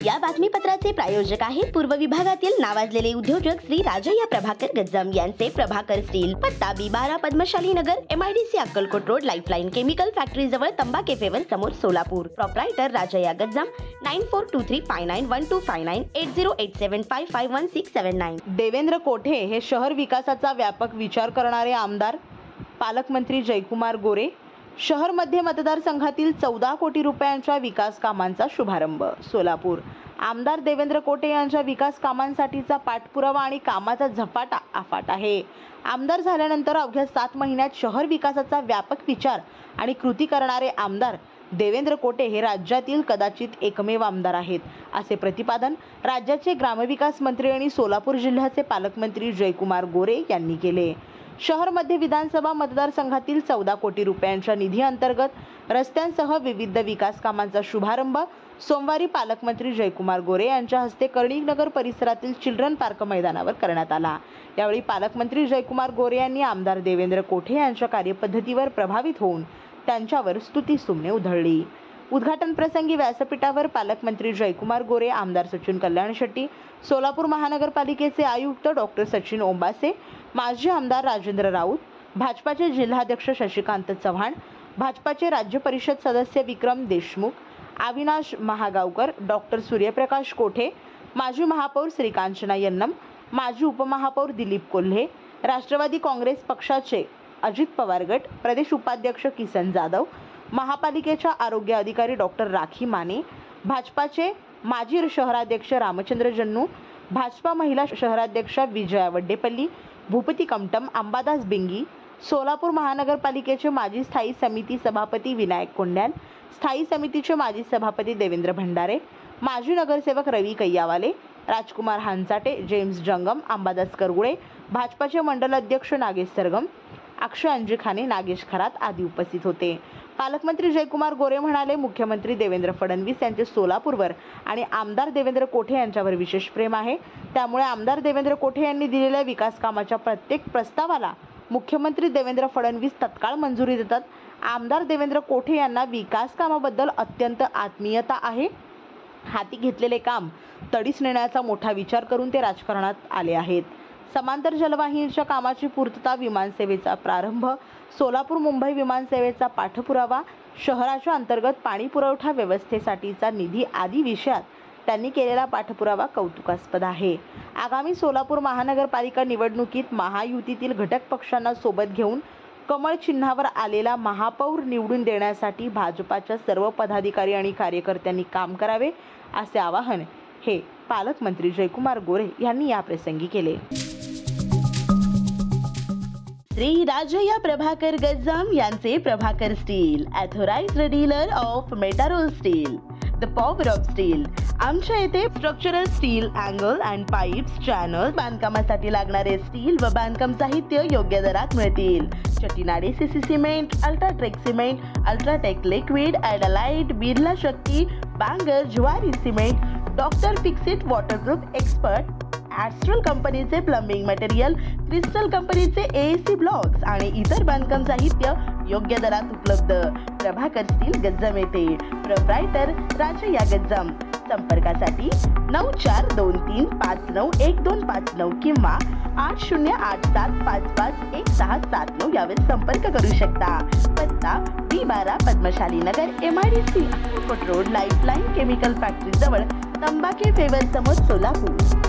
या बातमीपत्राचे प्रायोजक आहेत पूर्व विभागातील नावाजलेले उद्योजक श्री राजय्या प्रभाकर गज्जाम यांचे प्रभाकर स्टील, पत्ता B12 पद्मशाली नगर, MIDC Akkalkot road, lifeline chemical factory जवळ, तंबा केफेवर समोर, सोलापूर. प्रोप्रायटर राजय्या गज्जाम. 9423591259 8087551679. देवेंद्र कोठे हे शहर विकासाचा व्यापक विचार करणारे आमदार. पालकमंत्री जयकुमार गोरे. शहर मध्य मतदारसंघातील 14 कोटी रुपयांच्या विकास कामांचा शुभारंभ. सोलापूर. आमदार देवेंद्र कोठे यांच्या विकास कामांसाठीचा पाठपुरावा आणि कामाचा झपाटा अफाट आहे. आमदार झाल्यानंतर अवघ्या 7 महिन्यात शहर विकासाचा व्यापक विचार आणि कृती करणारे आमदार देवेंद्र कोठे हे राज्यातील कदाचित एकमेव आमदार आहेत, असे प्रतिपादन राज्याचे ग्रामविकास मंत्री आणि सोलापूर जिल्ह्याचे पालकमंत्री जयकुमार गोरे यांनी केले. शहर मध्य विधानसभा मतदारसंघातील 14 कोटी रुपयांच्या निधी अंतर्गत रस्त्यांसह विविध विकास कामांचा शुभारंभ सोमवारी पालकमंत्री जयकुमार गोरे यांच्या हस्ते कर्णिकनगर परिसरातील चिल्ड्रन पार्क मैदानावर करण्यात आला. यावेळी पालकमंत्री जयकुमार गोरे यांनी आमदार देवेंद्र कोठे यांच्या कार्यपद्धतीवर प्रभावित होऊन त्यांच्यावर स्तुतीसुमने उधळली. उद्घाटन प्रसंगी व्यासपीठावर पालकमंत्री जयकुमार गोरे, आमदार सचिन कल्याण शेट्टी, सोलापूर महानगरपालिकेचे आयुक्त डॉक्टर सचिन ओंबासे, माजी आमदार राजेंद्र राऊत, भाजपाचे जिल्हाध्यक्ष शशिकांत चव्हाण, भाजपाचे राज्य परिषद सदस्य विक्रम देशमुख, अविनाश महागावकर, डॉक्टर सूर्यप्रकाश कोठे, माजी महापौर श्रीकांचना यन्नम, माजी उपमहापौर दिलीप कोल्हे, राष्ट्रवादी काँग्रेस पक्षाचे अजित पवार गट, प्रदेश उपाध्यक्ष किसन जाधव, महापालिकेच्या आरोग्य अधिकारी डॉक्टर राखी माने, भाजपाचे माजी शहराध्यक्ष रामचंद्र जन्नू, भाजपा महिला शहराध्यक्षा विजया वड्डेपल्ली, भूपती कमटम, अंबादास बिंगी, सोलापूर महानगरपालिकेचे माजी स्थायी समिती सभापती विनायक कोंड्यान, स्थायी समितीचे माजी सभापती देवेंद्र भंडारे, माजी नगरसेवक रवी कैयावाले, राजकुमार हांचाटे, जेम्स जंगम, अंबादास करगुळे, भाजपाचे मंडल अध्यक्ष नागेश सरगम, अक्षय अंजिखाने, नागेश खरात आदी उपस्थित होते. पालकमंत्री जयकुमार गोरे म्हणाले, मुख्यमंत्री देवेंद्र फडणवीस यांचे सोलापूरवर आणि आमदार देवेंद्र कोठे यांच्यावर विशेष प्रेम आहे. त्यामुळे आमदार देवेंद्र कोठे यांनी दिलेल्या विकास कामाच्या प्रत्येक प्रस्तावाला मुख्यमंत्री देवेंद्र फडणवीस तत्काळ मंजुरी देतात. आमदार देवेंद्र कोठे यांना विकास कामाबद्दल अत्यंत आत्मीयता आहे. हाती घेतलेले काम तडीस नेण्याचा मोठा विचार करून ते राजकारणात आले आहेत. समांतर जलवाहिनीच्या कामाची पूर्तता, विमानसेवेचा प्रारंभ, सोलापूर मुंबई विमानसेवेचा पाठपुरावा, शहराच्या अंतर्गत पाणी पुरवठा व्यवस्थेसाठीचा निधी आदी विषयात त्यांनी केलेला पाठपुरावा कौतुकास्पद आहे. आगामी सोलापूर महानगरपालिका निवडणुकीत महायुतीतील घटक पक्षांना सोबत घेऊन कमळ चिन्हावर आलेला महापौर निवडून देण्यासाठी भाजपाच्या सर्व पदाधिकारी आणि कार्यकर्त्यांनी काम करावे, असे आवाहन हे पालकमंत्री जयकुमार गोरे यांनी या प्रसंगी केले. श्री राजय्या प्रभाकर गज्जाम यांचे Prabhakar steel, authorised dealer of Metarol steel, the power of steel. आमच्या येथे structural steel, angle and pipes, channel, बांधकामासाठी लागणारे स्टील व बांधकाम साहित्य योग्य दरात मिळतील. Chettinad CC cement, UltraTech cement, UltraTech liquid, ॲडालाइट, Birla Shakti, Bangur, Zuari cement, doctor Fixit waterproof expert, Astral कंपनीचे प्लंबिंग मटेरियल, क्रिस्टल कंपनीचे AC ब्लॉक्स आणि इतर बांधकाम साहित्य योग्य दरात उपलब्ध. प्रभाकर स्टील गज्जाम येथे. प्रोप्रायटर राजय्या गज्जाम. संपर्कासाठी 9423591259 किंवा 8087551679 यावर संपर्क करू शकता. पत्ता B12 पद्मशाली नगर, MIDC Akkalkot road, lifeline chemical factory जवळ, तंबा केफेवर समोर, सोलापूर.